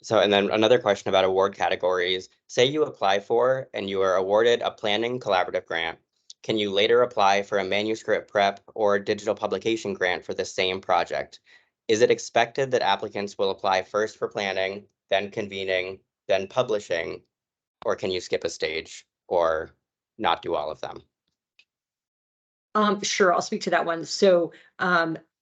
So, and then another question about award categories. Say you apply for and you are awarded a planning collaborative grant. Can you later apply for a manuscript prep or digital publication grant for the same project? Is it expected that applicants will apply first for planning, then convening, then publishing, or can you skip a stage or not do all of them? Sure, I'll speak to that one. So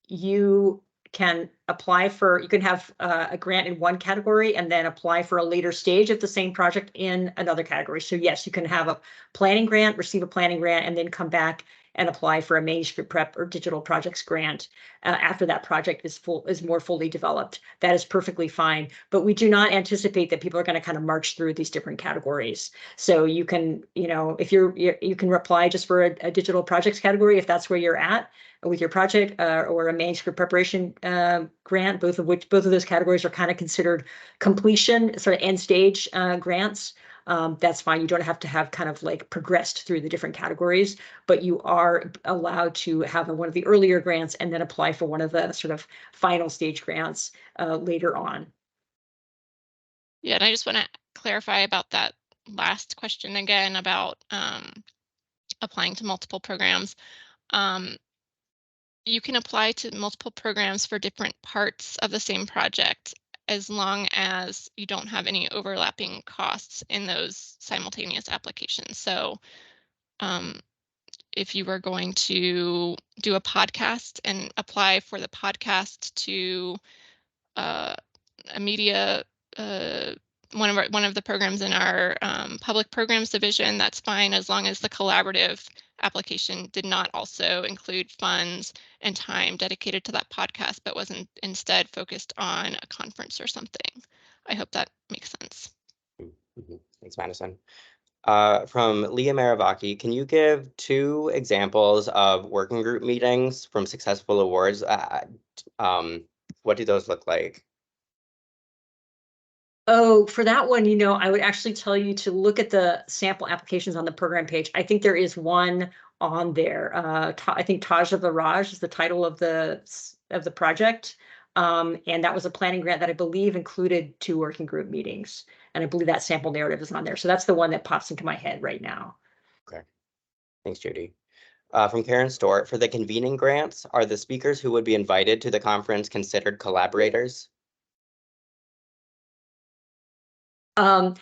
you can have a grant in one category and then apply for a later stage of the same project in another category. So yes, you can have a planning grant, receive a planning grant, and then come back and apply for a manuscript prep or digital projects grant after that project is more fully developed. That is perfectly fine, but we do not anticipate that people are going to kind of march through these different categories. So you can, if you can apply just for a digital projects category if that's where you're at with your project, or a manuscript preparation grant, both of those categories are kind of considered completion, sort of end stage grants. That's fine. You don't have to have kind of like progressed through the different categories, but you are allowed to have one of the earlier grants and then apply for one of the sort of final stage grants later on. Yeah, and I just want to clarify about that last question again about applying to multiple programs. You can apply to multiple programs for different parts of the same project as long as you don't have any overlapping costs in those simultaneous applications. So if you were going to do a podcast and apply for the podcast to a media, one of the programs in our public programs division, that's fine as long as the collaborative application did not also include funds and time dedicated to that podcast, but wasn't instead focused on a conference or something. I hope that makes sense. Thanks, Madison. From Leah Maravaki, can you give 2 examples of working group meetings from successful awards? What do those look like? Oh, for that one, I would actually tell you to look at the sample applications on the program page. I think there is one on there. I think Taj of the Raj is the title of the project. And that was a planning grant that I believe included 2 working group meetings. And I believe that sample narrative is on there. So that's the one that pops into my head right now. Okay. Thanks, Judy. From Karen Stort, for the convening grants, are the speakers who would be invited to the conference considered collaborators?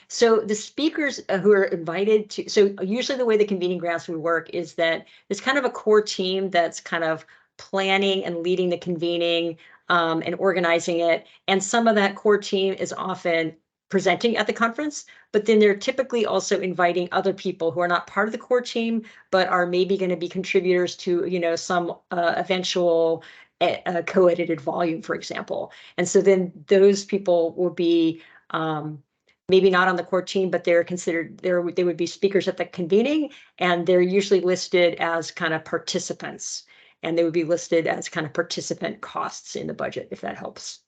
So the speakers who are invited to, so usually the way the convening grants would work is that there's kind of a core team that's kind of planning and leading the convening and organizing it. And some of that core team is often presenting at the conference, but then they're typically also inviting other people who are not part of the core team, but are maybe going to be contributors to, some eventual co-edited volume, for example. And so then those people will be maybe not on the core team, but they're considered, they would be speakers at the convening, and they're usually listed as kind of participants, and they would be listed as kind of participant costs in the budget, if that helps.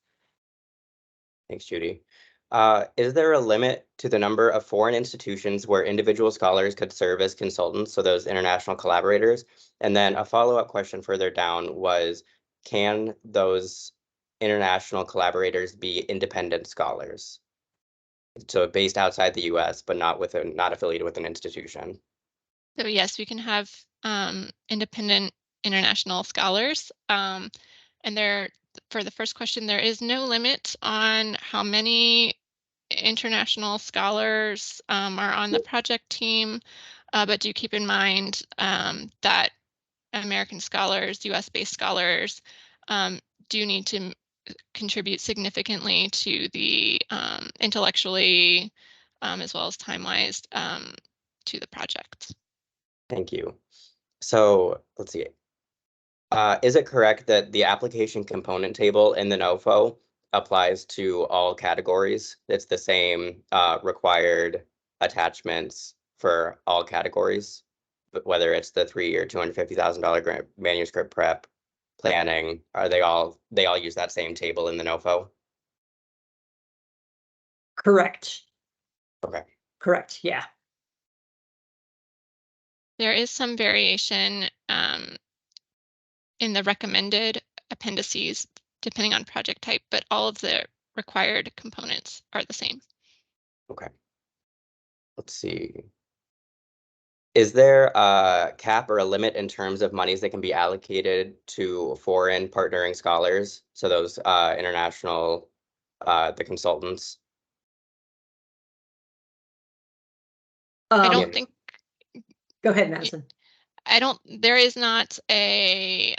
Thanks, Judy. Is there a limit to the number of foreign institutions where individual scholars could serve as consultants, so those international collaborators? And then a follow-up question further down was, can those international collaborators be independent scholars? So based outside the US, but not affiliated with an institution. So yes, we can have independent international scholars. And for the first question, there is no limit on how many international scholars are on the project team, but do keep in mind that American scholars, US-based scholars, do need to contribute significantly to the intellectually as well as time-wise to the project. Thank you. So let's see. Is it correct that the application component table in the NOFO applies to all categories? It's the same required attachments for all categories, whether it's the 3-year $250,000 grant, manuscript prep, planning, they all use that same table in the NOFO? Correct. Okay. Correct, yeah. There is some variation in the recommended appendices depending on project type, but all of the required components are the same. Okay. Let's see. Is there a cap or a limit in terms of monies that can be allocated to foreign partnering scholars? So those international, the consultants? I don't think. Go ahead, Madison. There is not a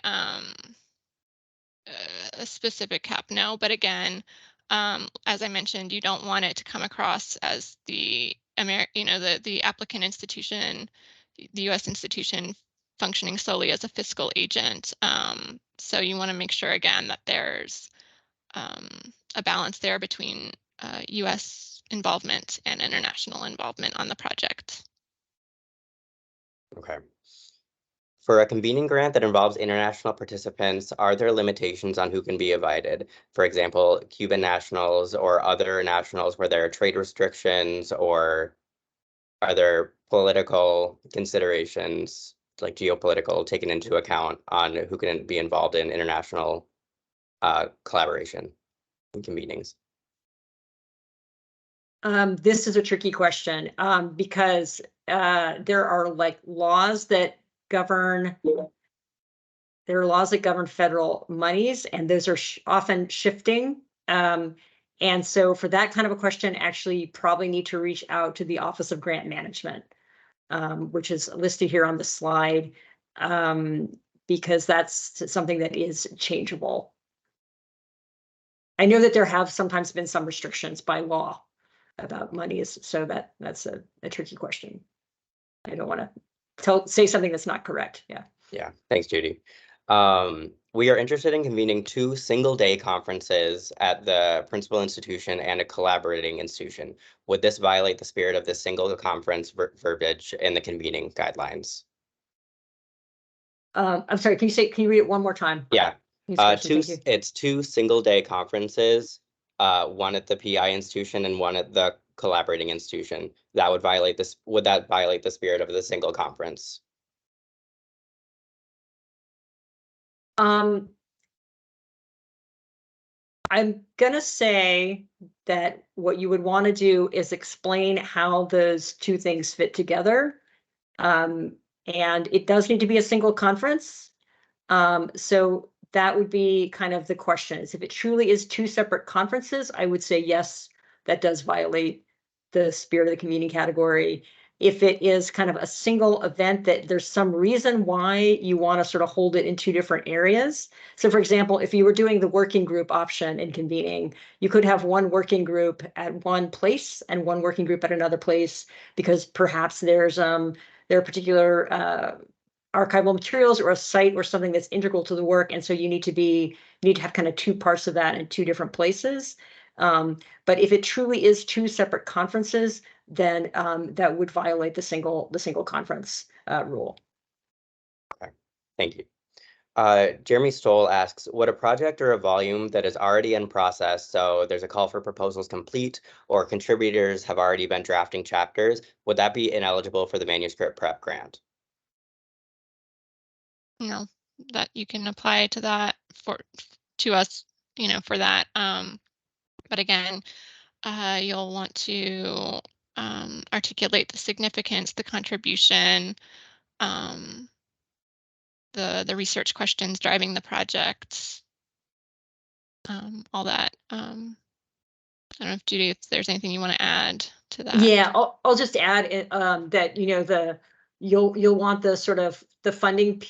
specific cap, no, but again, as I mentioned, you don't want it to come across as the applicant institution, the US institution functioning solely as a fiscal agent. So you want to make sure again that there's a balance there between US involvement and international involvement on the project. Okay. For a convening grant that involves international participants, are there limitations on who can be invited? For example, Cuban nationals or other nationals where there are trade restrictions, or are there political considerations, like geopolitical, taken into account on who can be involved in international collaboration and convenings? This is a tricky question, because there are like laws that govern. There are laws that govern federal monies, and those are often shifting. And so for that kind of a question, actually, you probably need to reach out to the Office of Grant Management, which is listed here on the slide, because that's something that is changeable. I know that there have sometimes been some restrictions by law about monies, so that's a tricky question. I don't want to say something that's not correct. Yeah. Yeah, thanks, Judy. We are interested in convening 2 single-day conferences at the principal institution and a collaborating institution. Would this violate the spirit of the single conference verbiage in the convening guidelines? I'm sorry, can you read it one more time? Yeah. Thank you. It's 2 single-day conferences, one at the PI institution and one at the collaborating institution. That would violate this. Would that violate the spirit of the single conference? I'm gonna say that what you would want to do is explain how those 2 things fit together. And it does need to be a single conference. So that would be kind of the question, is if it truly is 2 separate conferences, I would say yes, that does violate the spirit of the convening category. If it is kind of a single event that there's some reason why you want to sort of hold it in 2 different areas. So for example, if you were doing the working group option in convening, you could have one working group at one place and one working group at another place, because perhaps there are particular archival materials or a site or something that's integral to the work, and so you need to have kind of 2 parts of that in 2 different places. But if it truly is 2 separate conferences, then that would violate the single conference rule. Okay, thank you. Jeremy Stoll asks, would a project or a volume that is already in process, so there's a call for proposals complete, or contributors have already been drafting chapters, would that be ineligible for the manuscript prep grant? No, that you can apply to that to us, for that. But again, you'll want to articulate the significance, the contribution, the research questions driving the project, all that. I don't know if Judy, if there's anything you want to add to that. Yeah, I'll just add that you'll want the sort of the funding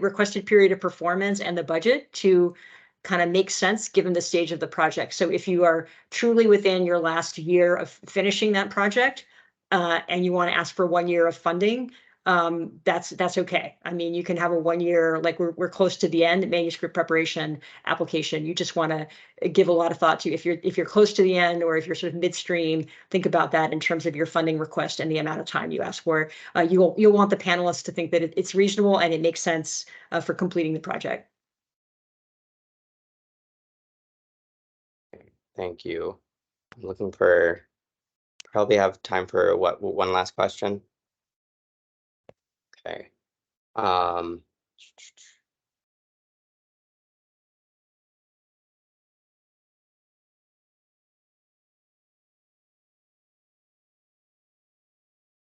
requested period of performance and the budget to kind of make sense given the stage of the project. So if you are truly within your last year of finishing that project, and you want to ask for 1 year of funding, that's okay. I mean, you can have a 1 year, like we're close to the end manuscript preparation application. You just want to give a lot of thought to if you're close to the end, or if you're sort of midstream, think about that in terms of your funding request and the amount of time you ask for. You'll want the panelists to think that it's reasonable and it makes sense for completing the project. Thank you. I'm looking for, probably have time for one last question. Okay.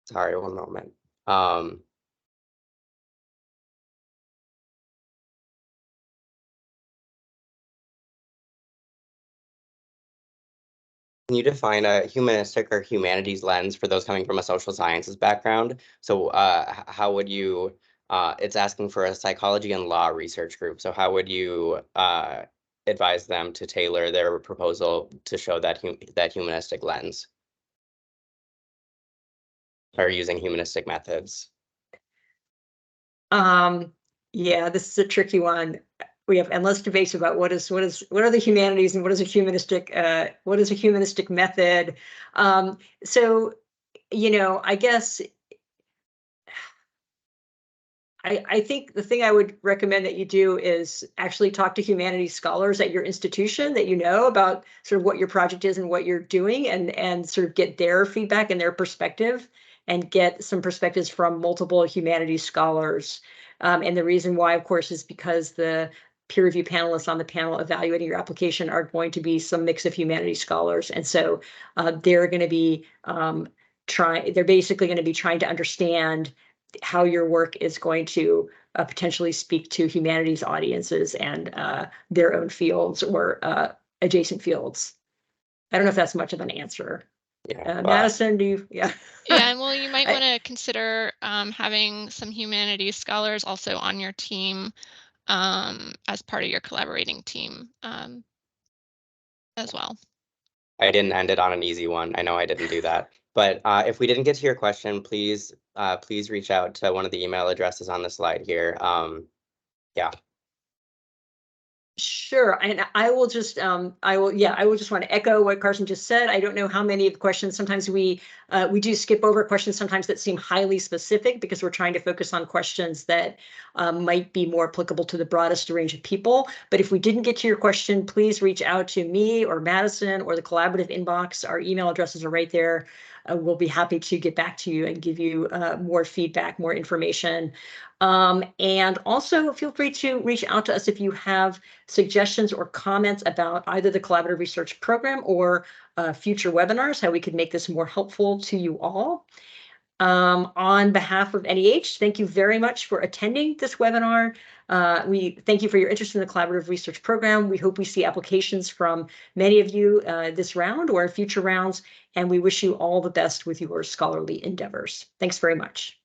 Sorry, one moment. Can you define a humanistic or humanities lens for those coming from a social sciences background? So how would you, it's asking for a psychology and law research group. So how would you advise them to tailor their proposal to show that humanistic lens? Or using humanistic methods? Yeah, this is a tricky one. We have endless debates about what are the humanities and what is a humanistic method. So, I guess I think the thing I would recommend that you do is actually talk to humanities scholars at your institution that about sort of what your project is and what you're doing, and sort of get their feedback and their perspective, and get some perspectives from multiple humanities scholars. And the reason why, of course, is because the peer review panelists on the panel evaluating your application are going to be some mix of humanities scholars. And so they're going to be they're basically going to be trying to understand how your work is going to potentially speak to humanities audiences and their own fields or adjacent fields. I don't know if that's much of an answer. Yeah. Wow. Madison, do you? Yeah. Yeah, and well, you might want to consider having some humanities scholars also on your team as part of your collaborating team as well. I didn't end it on an easy one. I know I didn't do that. But if we didn't get to your question, please reach out to one of the email addresses on the slide here. Yeah. Sure, and I will just I will just want to echo what Carson just said. I don't know how many of the questions. Sometimes we do skip over questions sometimes that seem highly specific because we're trying to focus on questions that might be more applicable to the broadest range of people. But if we didn't get to your question, please reach out to me or Madison or the collaborative inbox. Our email addresses are right there. We'll be happy to get back to you and give you more feedback, more information. And also feel free to reach out to us if you have suggestions or comments about either the collaborative research program or future webinars, how we could make this more helpful to you all. On behalf of NEH, thank you very much for attending this webinar. We thank you for your interest in the collaborative research program. We hope we see applications from many of you this round or in future rounds, and we wish you all the best with your scholarly endeavors. Thanks very much.